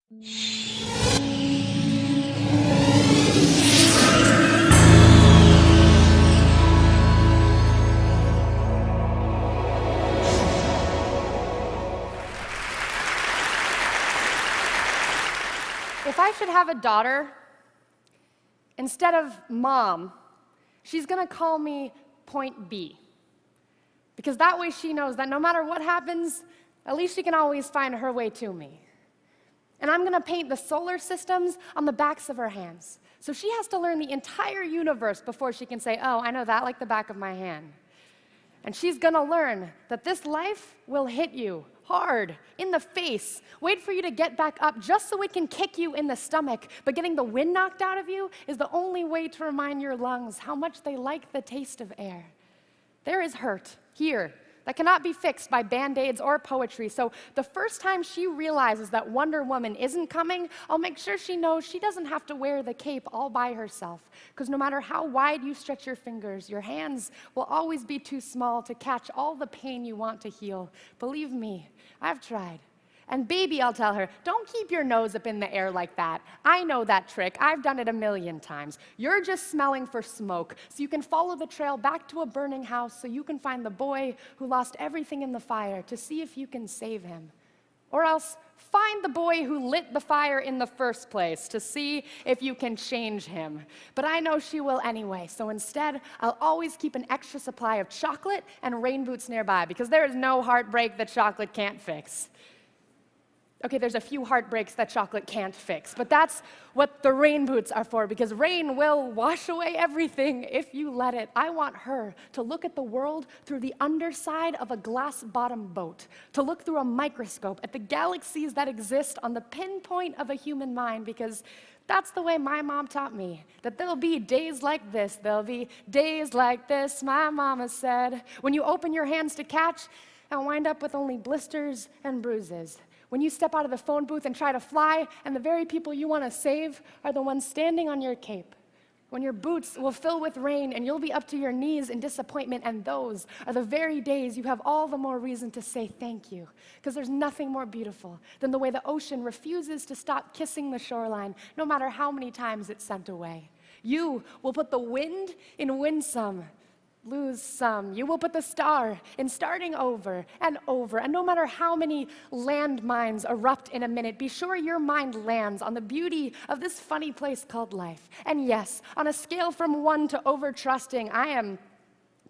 If I should have a daughter, instead of Mom, she's gonna call me Point B. Because that way she knows that no matter what happens, at least she can always find her way to me. And I'm gonna paint the solar systems on the backs of her hands. So she has to learn the entire universe before she can say, oh, I know that like the back of my hand. And she's gonna learn that this life will hit you hard, in the face, wait for you to get back up just so it can kick you in the stomach. But getting the wind knocked out of you is the only way to remind your lungs how much they like the taste of air. There is hurt here that cannot be fixed by Band-Aids or poetry. So the first time she realizes that Wonder Woman isn't coming, I'll make sure she knows she doesn't have to wear the cape all by herself. Because no matter how wide you stretch your fingers, your hands will always be too small to catch all the pain you want to heal. Believe me, I've tried. And baby, I'll tell her, don't keep your nose up in the air like that. I know that trick. I've done it a million times. You're just smelling for smoke, so you can follow the trail back to a burning house so you can find the boy who lost everything in the fire to see if you can save him. Or else, find the boy who lit the fire in the first place to see if you can change him. But I know she will anyway, so instead, I'll always keep an extra supply of chocolate and rain boots nearby, because there is no heartbreak that chocolate can't fix. Okay, there's a few heartbreaks that chocolate can't fix, but that's what the rain boots are for, because rain will wash away everything if you let it. I want her to look at the world through the underside of a glass-bottom boat, to look through a microscope at the galaxies that exist on the pinpoint of a human mind, because that's the way my mom taught me, that there'll be days like this, there'll be days like this, my mama said, when you open your hands to catch and wind up with only blisters and bruises. When you step out of the phone booth and try to fly, and the very people you want to save are the ones standing on your cape. When your boots will fill with rain and you'll be up to your knees in disappointment, and those are the very days you have all the more reason to say thank you. Because there's nothing more beautiful than the way the ocean refuses to stop kissing the shoreline, no matter how many times it's sent away. You will put the wind in win some, lose some. You will put the star in starting over, and no matter how many landmines erupt in a minute, be sure your mind lands on the beauty of this funny place called life. And yes, on a scale from 1 to over-trusting, I am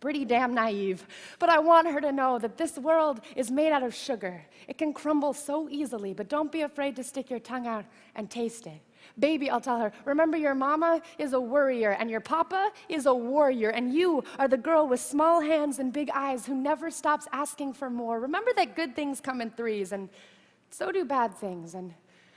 pretty damn naive, but I want her to know that this world is made out of sugar. It can crumble so easily, but don't be afraid to stick your tongue out and taste it. Baby, I'll tell her, remember your mama is a worrier and your papa is a warrior, and you are the girl with small hands and big eyes who never stops asking for more. Remember that good things come in threes, and so do bad things, and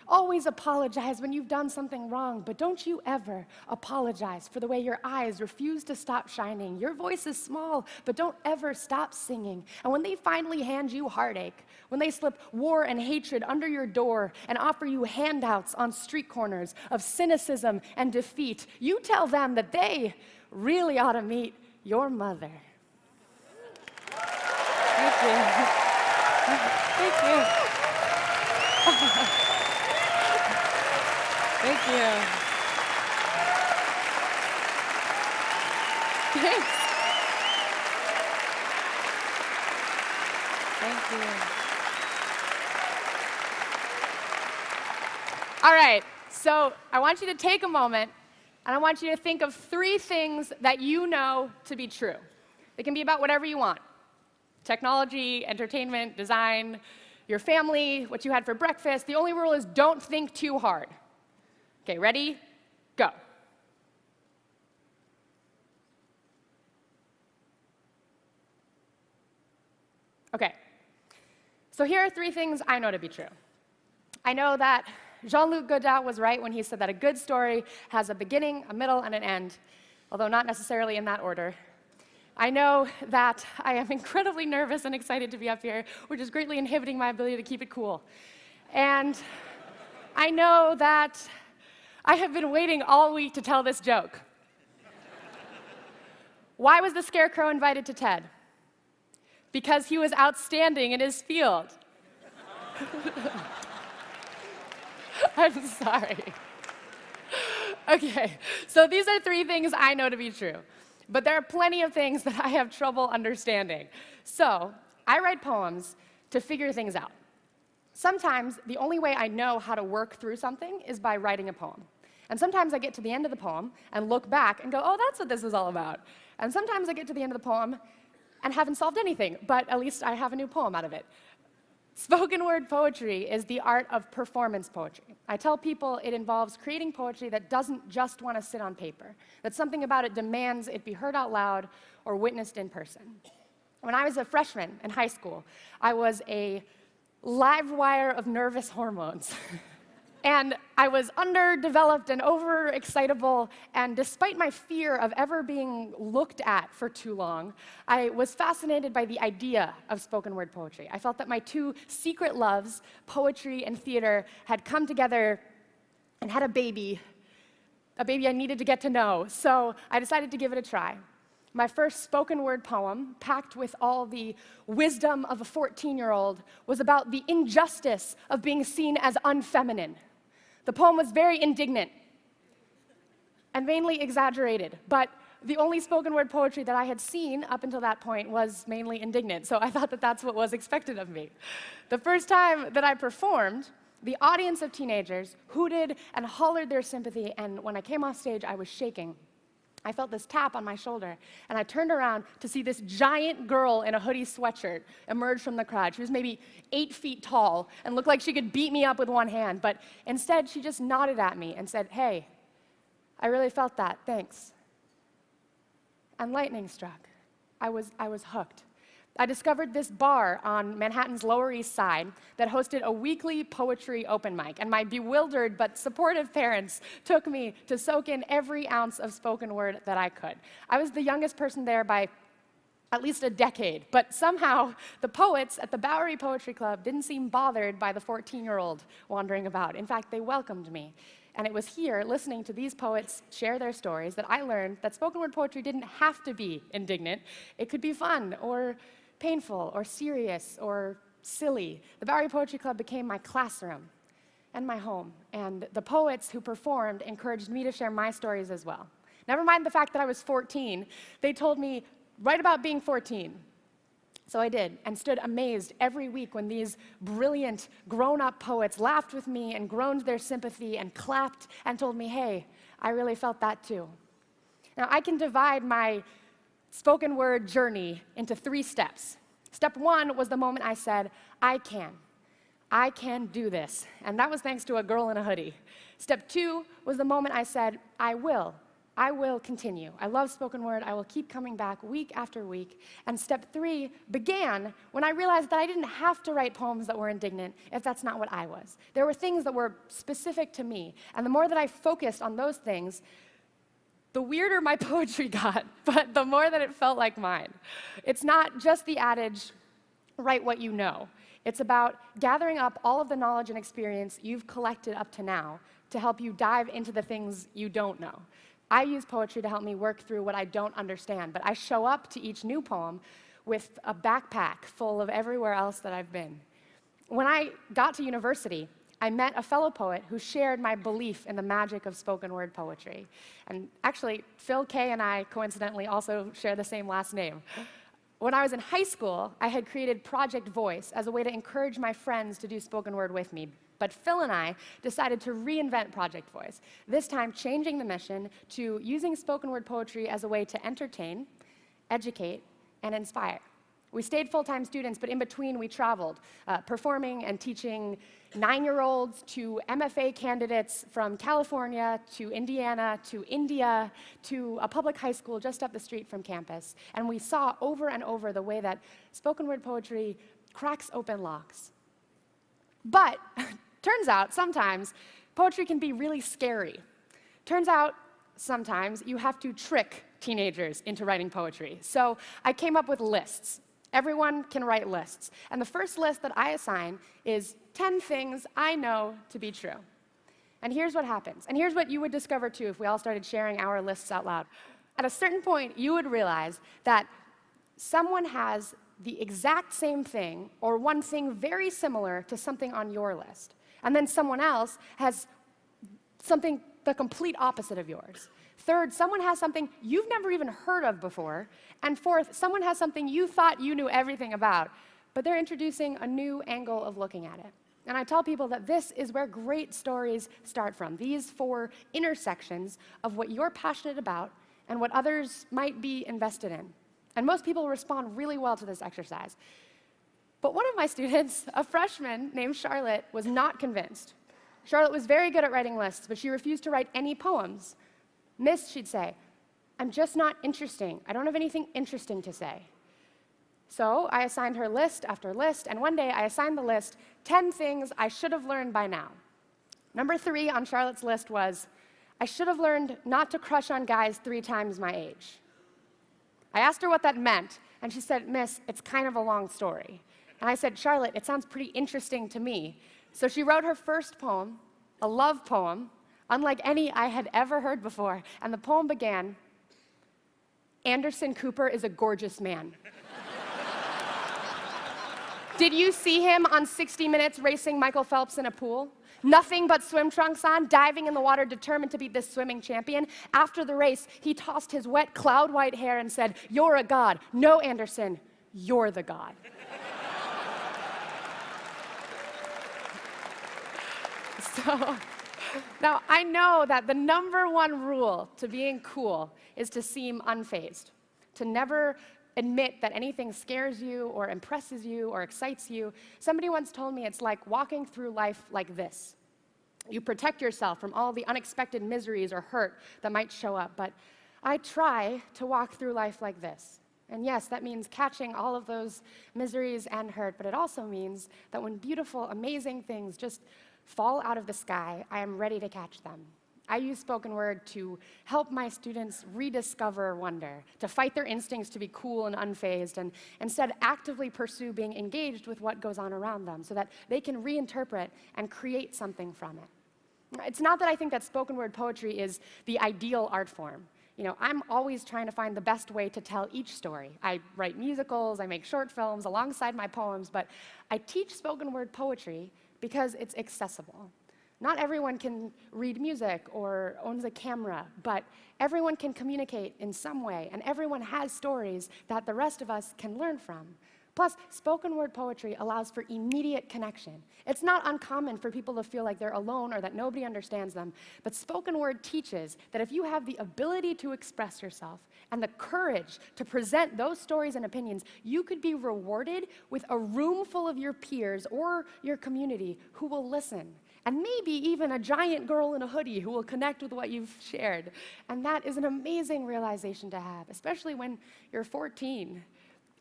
always apologize when you've done something wrong, but don't you ever apologize for the way your eyes refuse to stop shining. Your voice is small, but don't ever stop singing. And when they finally hand you heartache, when they slip war and hatred under your door and offer you handouts on street corners of cynicism and defeat, you tell them that they really ought to meet your mother. Thank you. Thank you. Thank you. Thanks. Thank you. All right, so I want you to take a moment, and I want you to think of 3 things that you know to be true. It can be about whatever you want: technology, entertainment, design, your family, what you had for breakfast. The only rule is don't think too hard. Okay, ready? Go. Okay, so here are 3 things I know to be true. I know that Jean-Luc Godard was right when he said that a good story has a beginning, a middle, and an end, although not necessarily in that order. I know that I am incredibly nervous and excited to be up here, which is greatly inhibiting my ability to keep it cool. And I know that I have been waiting all week to tell this joke. Why was the Scarecrow invited to TED? Because he was outstanding in his field. I'm sorry. Okay, so these are 3 things I know to be true. But there are plenty of things that I have trouble understanding. So I write poems to figure things out. Sometimes the only way I know how to work through something is by writing a poem. And sometimes I get to the end of the poem and look back and go, oh, that's what this is all about. And sometimes I get to the end of the poem and haven't solved anything, but at least I have a new poem out of it. Spoken word poetry is the art of performance poetry. I tell people it involves creating poetry that doesn't just want to sit on paper, that something about it demands it be heard out loud or witnessed in person. When I was a freshman in high school, I was a live wire of nervous hormones. And I was underdeveloped and overexcitable, and despite my fear of ever being looked at for too long, I was fascinated by the idea of spoken word poetry. I felt that my 2 secret loves, poetry and theater, had come together and had a baby I needed to get to know. So I decided to give it a try. My first spoken word poem, packed with all the wisdom of a 14-year-old, was about the injustice of being seen as unfeminine. The poem was very indignant and mainly exaggerated, but the only spoken word poetry that I had seen up until that point was mainly indignant, so I thought that that's what was expected of me. The first time that I performed, the audience of teenagers hooted and hollered their sympathy, and when I came off stage, I was shaking. I felt this tap on my shoulder, and I turned around to see this giant girl in a hoodie sweatshirt emerge from the crowd. She was maybe 8 feet tall and looked like she could beat me up with one hand, but instead she just nodded at me and said, "Hey, I really felt that, thanks." And lightning struck. I was hooked. I discovered this bar on Manhattan's Lower East Side that hosted a weekly poetry open mic, and my bewildered but supportive parents took me to soak in every ounce of spoken word that I could. I was the youngest person there by at least a decade, but somehow the poets at the Bowery Poetry Club didn't seem bothered by the 14-year-old wandering about. In fact, they welcomed me. And it was here, listening to these poets share their stories, that I learned that spoken word poetry didn't have to be indignant. It could be fun or painful or serious or silly. The Bowery Poetry Club became my classroom and my home, and the poets who performed encouraged me to share my stories as well. Never mind the fact that I was 14, they told me, write about being 14. So I did, and stood amazed every week when these brilliant, grown-up poets laughed with me and groaned their sympathy and clapped and told me, hey, I really felt that too. Now, I can divide my spoken word journey into 3 steps. Step 1 was the moment I said, I can do this. And that was thanks to a girl in a hoodie. Step 2 was the moment I said, I will continue. I love spoken word. I will keep coming back week after week. And step 3 began when I realized that I didn't have to write poems that were indignant if that's not what I was. There were things that were specific to me. And the more that I focused on those things, the weirder my poetry got, but the more that it felt like mine. It's not just the adage, write what you know. It's about gathering up all of the knowledge and experience you've collected up to now to help you dive into the things you don't know. I use poetry to help me work through what I don't understand, but I show up to each new poem with a backpack full of everywhere else that I've been. When I got to university, I met a fellow poet who shared my belief in the magic of spoken word poetry. And actually, Phil Kay and I, coincidentally, also share the same last name. When I was in high school, I had created Project Voice as a way to encourage my friends to do spoken word with me. But Phil and I decided to reinvent Project Voice, this time changing the mission to using spoken word poetry as a way to entertain, educate, and inspire. We stayed full-time students, but in between we traveled, performing and teaching 9-year-olds to MFA candidates from California to Indiana to India to a public high school just up the street from campus. And we saw over and over the way that spoken word poetry cracks open locks. But turns out sometimes poetry can be really scary. Turns out sometimes you have to trick teenagers into writing poetry. So I came up with lists. Everyone can write lists. And the first list that I assign is 10 things I know to be true. And here's what happens. And here's what you would discover, too, if we all started sharing our lists out loud. At a certain point, you would realize that someone has the exact same thing or one thing very similar to something on your list. And then someone else has something the complete opposite of yours. Third, someone has something you've never even heard of before. And fourth, someone has something you thought you knew everything about, but they're introducing a new angle of looking at it. And I tell people that this is where great stories start from, these four intersections of what you're passionate about and what others might be invested in. And most people respond really well to this exercise. But one of my students, a freshman named Charlotte, was not convinced. Charlotte was very good at writing lists, but she refused to write any poems. Miss, she'd say, I'm just not interesting. I don't have anything interesting to say. So I assigned her list after list, and one day I assigned the list 10 things I should have learned by now. Number 3 on Charlotte's list was, I should have learned not to crush on guys 3 times my age. I asked her what that meant, and she said, Miss, it's kind of a long story. And I said, Charlotte, it sounds pretty interesting to me. So she wrote her first poem, a love poem, unlike any I had ever heard before. And the poem began, Anderson Cooper is a gorgeous man. Did you see him on 60 Minutes racing Michael Phelps in a pool? Nothing but swim trunks on, diving in the water, determined to beat this swimming champion. After the race, he tossed his wet, cloud-white hair and said, you're a god. No, Anderson, you're the god. So, now, I know that the #1 rule to being cool is to seem unfazed, to never admit that anything scares you or impresses you or excites you. Somebody once told me it's like walking through life like this. You protect yourself from all the unexpected miseries or hurt that might show up, but I try to walk through life like this. And yes, that means catching all of those miseries and hurt, but it also means that when beautiful, amazing things just fall out of the sky, I am ready to catch them. I use spoken word to help my students rediscover wonder, to fight their instincts to be cool and unfazed, and instead actively pursue being engaged with what goes on around them so that they can reinterpret and create something from it. It's not that I think that spoken word poetry is the ideal art form. You know, I'm always trying to find the best way to tell each story. I write musicals, I make short films alongside my poems, but I teach spoken word poetry because it's accessible. Not everyone can read music or owns a camera, but everyone can communicate in some way, and everyone has stories that the rest of us can learn from. Plus, spoken word poetry allows for immediate connection. It's not uncommon for people to feel like they're alone or that nobody understands them, but spoken word teaches that if you have the ability to express yourself and the courage to present those stories and opinions, you could be rewarded with a room full of your peers or your community who will listen. And maybe even a giant girl in a hoodie who will connect with what you've shared. And that is an amazing realization to have, especially when you're 14.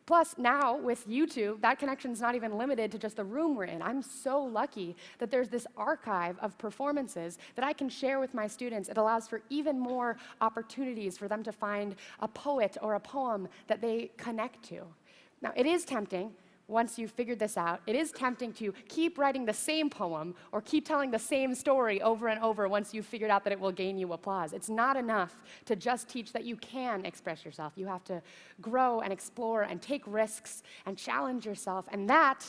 Plus, now with YouTube, that connection's not even limited to just the room we're in. I'm so lucky that there's this archive of performances that I can share with my students. It allows for even more opportunities for them to find a poet or a poem that they connect to. Now, it is tempting. Once you've figured this out, it is tempting to keep writing the same poem or keep telling the same story over and over once you've figured out that it will gain you applause. It's not enough to just teach that you can express yourself. You have to grow and explore and take risks and challenge yourself. And that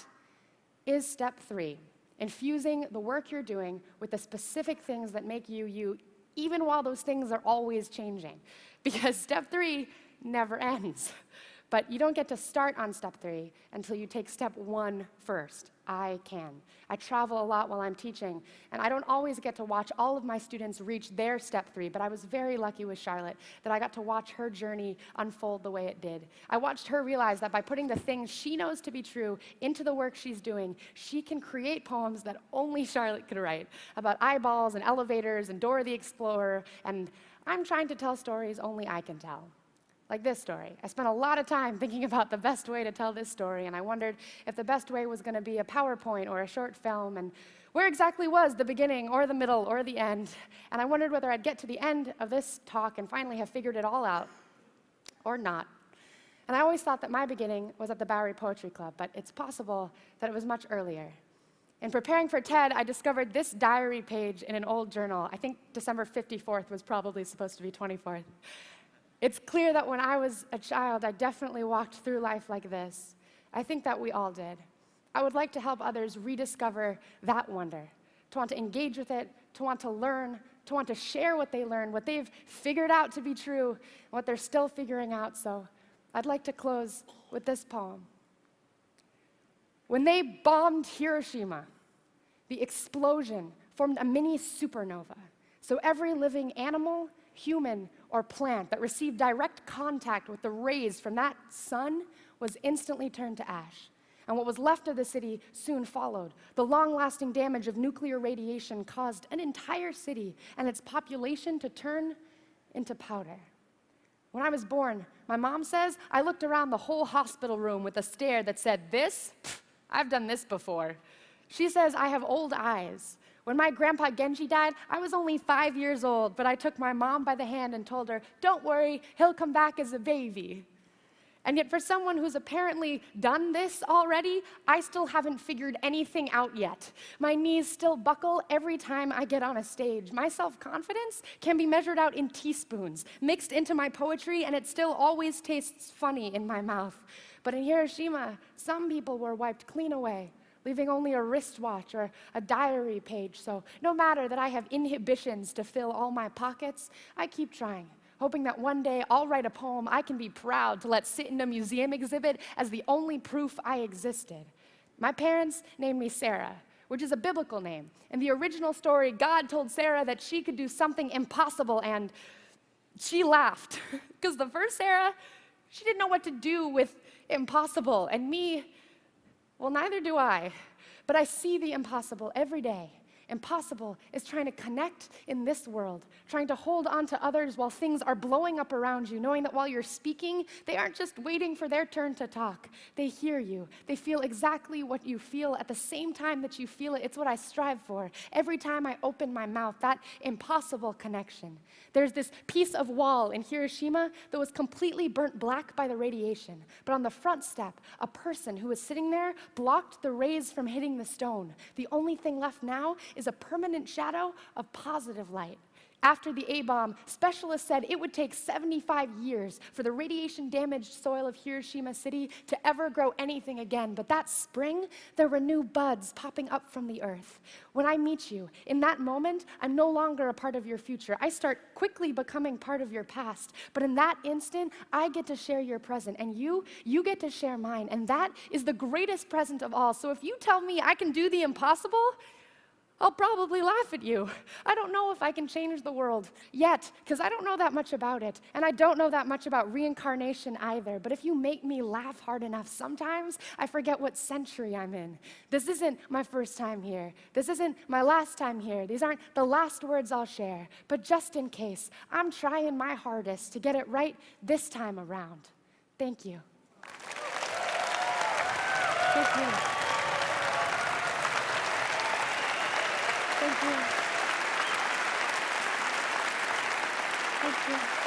is step 3, infusing the work you're doing with the specific things that make you you, even while those things are always changing. Because step 3 never ends. But you don't get to start on step 3 until you take step 1 first. I can. I travel a lot while I'm teaching, and I don't always get to watch all of my students reach their step 3, but I was very lucky with Charlotte that I got to watch her journey unfold the way it did. I watched her realize that by putting the things she knows to be true into the work she's doing, she can create poems that only Charlotte could write, about eyeballs and elevators and Dora the Explorer, and I'm trying to tell stories only I can tell. Like this story. I spent a lot of time thinking about the best way to tell this story, and I wondered if the best way was going to be a PowerPoint or a short film, and where exactly was the beginning or the middle or the end. And I wondered whether I'd get to the end of this talk and finally have figured it all out, or not. And I always thought that my beginning was at the Bowery Poetry Club, but it's possible that it was much earlier. In preparing for TED, I discovered this diary page in an old journal. I think December 54th was probably supposed to be 24th. It's clear that when I was a child, I definitely walked through life like this. I think that we all did. I would like to help others rediscover that wonder, to want to engage with it, to want to learn, to want to share what they learned, what they've figured out to be true, and what they're still figuring out. So I'd like to close with this poem. When they bombed Hiroshima, the explosion formed a mini supernova. So every living animal, human, or plant that received direct contact with the rays from that sun was instantly turned to ash. And what was left of the city soon followed. The long-lasting damage of nuclear radiation caused an entire city and its population to turn into powder. When I was born, my mom says, I looked around the whole hospital room with a stare that said, this? Pfft, I've done this before. She says I have old eyes. When my grandpa Genji died, I was only 5 years old, but I took my mom by the hand and told her, don't worry, he'll come back as a baby. And yet for someone who's apparently done this already, I still haven't figured anything out yet. My knees still buckle every time I get on a stage. My self-confidence can be measured out in teaspoons, mixed into my poetry, and it still always tastes funny in my mouth. But in Hiroshima, some people were wiped clean away, leaving only a wristwatch or a diary page. So no matter that I have inhibitions to fill all my pockets, I keep trying, hoping that one day I'll write a poem I can be proud to let sit in a museum exhibit as the only proof I existed. My parents named me Sarah, which is a biblical name. In the original story, God told Sarah that she could do something impossible, and she laughed. Because the first Sarah, she didn't know what to do with impossible, and me, well, neither do I. But I see the impossible every day. Impossible is trying to connect in this world, trying to hold on to others while things are blowing up around you, knowing that while you're speaking, they aren't just waiting for their turn to talk. They hear you. They feel exactly what you feel at the same time that you feel it. It's what I strive for. Every time I open my mouth, that impossible connection. There's this piece of wall in Hiroshima that was completely burnt black by the radiation. But on the front step, a person who was sitting there blocked the rays from hitting the stone. The only thing left now is a permanent shadow of positive light. After the A-bomb, specialists said it would take 75 years for the radiation-damaged soil of Hiroshima City to ever grow anything again. But that spring, there were new buds popping up from the earth. When I meet you, in that moment, I'm no longer a part of your future. I start quickly becoming part of your past. But in that instant, I get to share your present, and you get to share mine. And that is the greatest present of all. So if you tell me I can do the impossible, I'll probably laugh at you. I don't know if I can change the world yet, because I don't know that much about it, and I don't know that much about reincarnation either. But if you make me laugh hard enough, sometimes I forget what century I'm in. This isn't my first time here. This isn't my last time here. These aren't the last words I'll share. But just in case, I'm trying my hardest to get it right this time around. Thank you. Thank you. Thank you. Thank you.